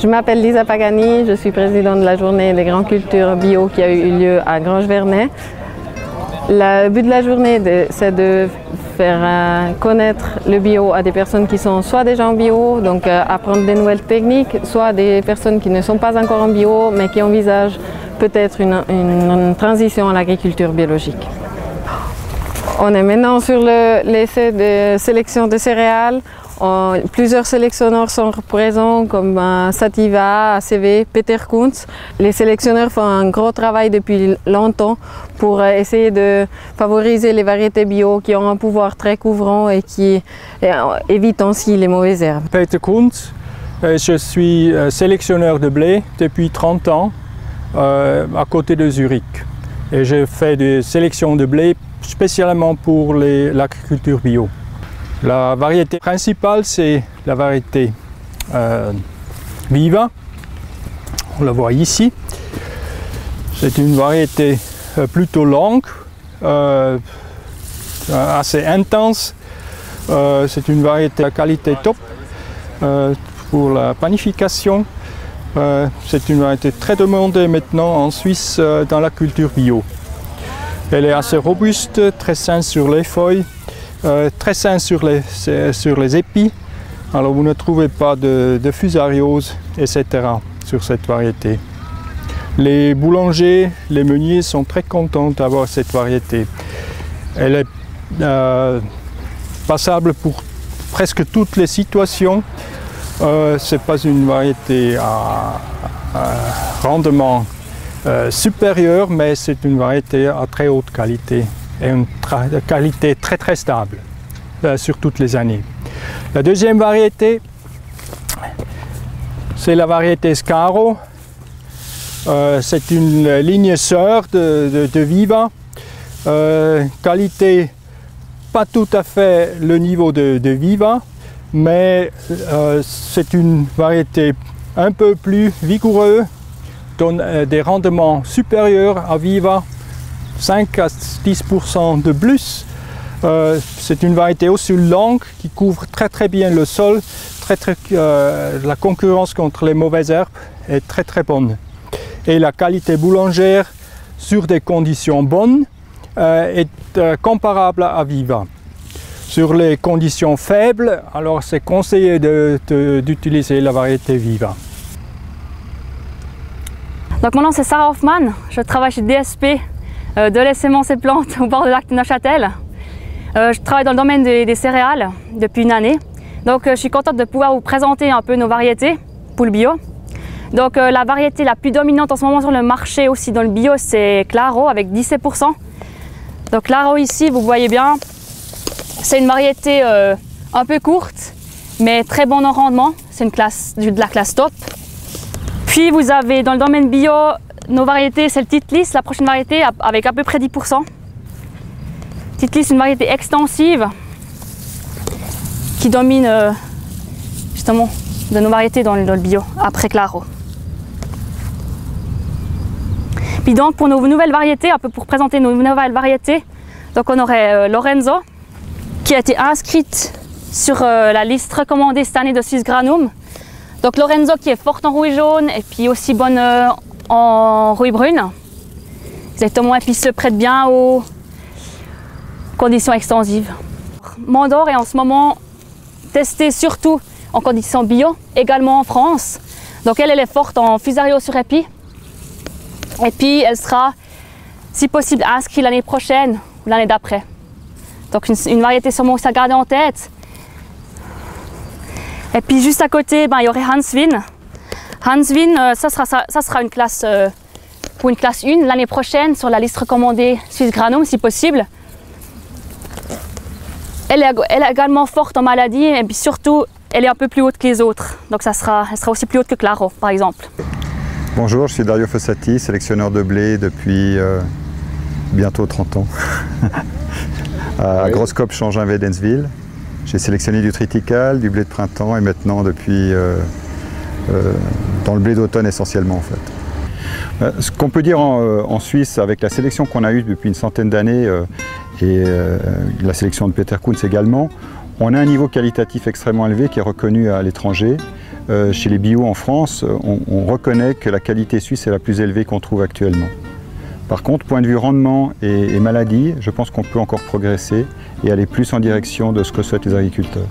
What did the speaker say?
Je m'appelle Lisa Pagani, je suis présidente de la journée des grandes cultures bio qui a eu lieu à Grange-Vernay. Le but de la journée, c'est de faire connaître le bio à des personnes qui sont soit déjà en bio, donc apprendre des nouvelles techniques, soit des personnes qui ne sont pas encore en bio, mais qui envisagent peut-être une transition à l'agriculture biologique. On est maintenant sur l'essai de sélection de céréales. Plusieurs sélectionneurs sont présents comme Sativa, ACV, Peter Kunz. Les sélectionneurs font un gros travail depuis longtemps pour essayer de favoriser les variétés bio qui ont un pouvoir très couvrant et qui évitent aussi les mauvaises herbes. Peter Kunz, je suis sélectionneur de blé depuis 30 ans à côté de Zurich. Et je fais des sélections de blé spécialement pour l'agriculture bio. La variété principale, c'est la variété Viva. On la voit ici. C'est une variété plutôt longue, assez intense. C'est une variété à qualité top pour la panification. C'est une variété très demandée maintenant en Suisse dans la culture bio. Elle est assez robuste, très saine sur les feuilles. Très sain sur les épis, alors vous ne trouvez pas de fusariose, etc. sur cette variété. Les boulangers, les meuniers sont très contents d'avoir cette variété. Elle est passable pour presque toutes les situations. Ce n'est pas une variété à rendement supérieur, mais c'est une variété à très haute qualité. Et une qualité très très stable sur toutes les années. La deuxième variété, c'est la variété Scaro. C'est une ligne sœur de Viva. Qualité pas tout à fait le niveau de Viva, mais c'est une variété un peu plus vigoureuse, donne des rendements supérieurs à Viva. 5 à 10% de plus. C'est une variété aussi longue qui couvre très très bien le sol. La concurrence contre les mauvaises herbes est très très bonne. Et la qualité boulangère sur des conditions bonnes est comparable à Viva. Sur les conditions faibles, alors c'est conseillé d'utiliser la variété Viva. Donc mon nom c'est Sarah Hoffman, je travaille chez DSP. De les semences et plantes au bord de lac de Neuchâtel. Je travaille dans le domaine des céréales depuis une année. Donc je suis contente de pouvoir vous présenter un peu nos variétés pour le bio. Donc la variété la plus dominante en ce moment sur le marché aussi dans le bio, c'est Claro avec 17%. Donc Claro ici, vous voyez bien, c'est une variété un peu courte, mais très bonne en rendement. C'est de la classe top. Puis vous avez dans le domaine bio, nos variétés, c'est le Titlis, la prochaine variété avec à peu près 10%. Titlis, c'est une variété extensive qui domine justement de nos variétés dans le bio, après Claro. Puis donc pour nos nouvelles variétés, un peu pour présenter nos nouvelles variétés, donc on aurait Lorenzo qui a été inscrite sur la liste recommandée cette année de Suisse Granum. Donc Lorenzo qui est forte en rouille jaune et puis aussi bonne en rouille brune. Exactement, et puis se prête bien aux conditions extensives. Mandor est en ce moment testée surtout en conditions bio, également en France. Donc elle est forte en fusario sur épi. Et puis elle sera, si possible, inscrite l'année prochaine ou l'année d'après. Donc une variété sûrement aussi à garder en tête. Et puis juste à côté, il y aurait Hansvin. Hansvin, ça sera une classe, pour une classe 1 l'année prochaine sur la liste recommandée Suisse Granum si possible. Elle est également forte en maladie et puis surtout elle est un peu plus haute que les autres. Donc elle sera aussi plus haute que Claro par exemple. Bonjour, je suis Dario Fossati, sélectionneur de blé depuis bientôt 30 ans à Groskop Changin-Wädenswil. J'ai sélectionné du triticale, du blé de printemps et maintenant depuis dans le blé d'automne essentiellement en fait. Ce qu'on peut dire en Suisse avec la sélection qu'on a eue depuis une centaine d'années et la sélection de Peter Kunz également, on a un niveau qualitatif extrêmement élevé qui est reconnu à l'étranger. chez les bio en France, on reconnaît que la qualité suisse est la plus élevée qu'on trouve actuellement. Par contre, point de vue rendement et maladie, je pense qu'on peut encore progresser et aller plus en direction de ce que souhaitent les agriculteurs.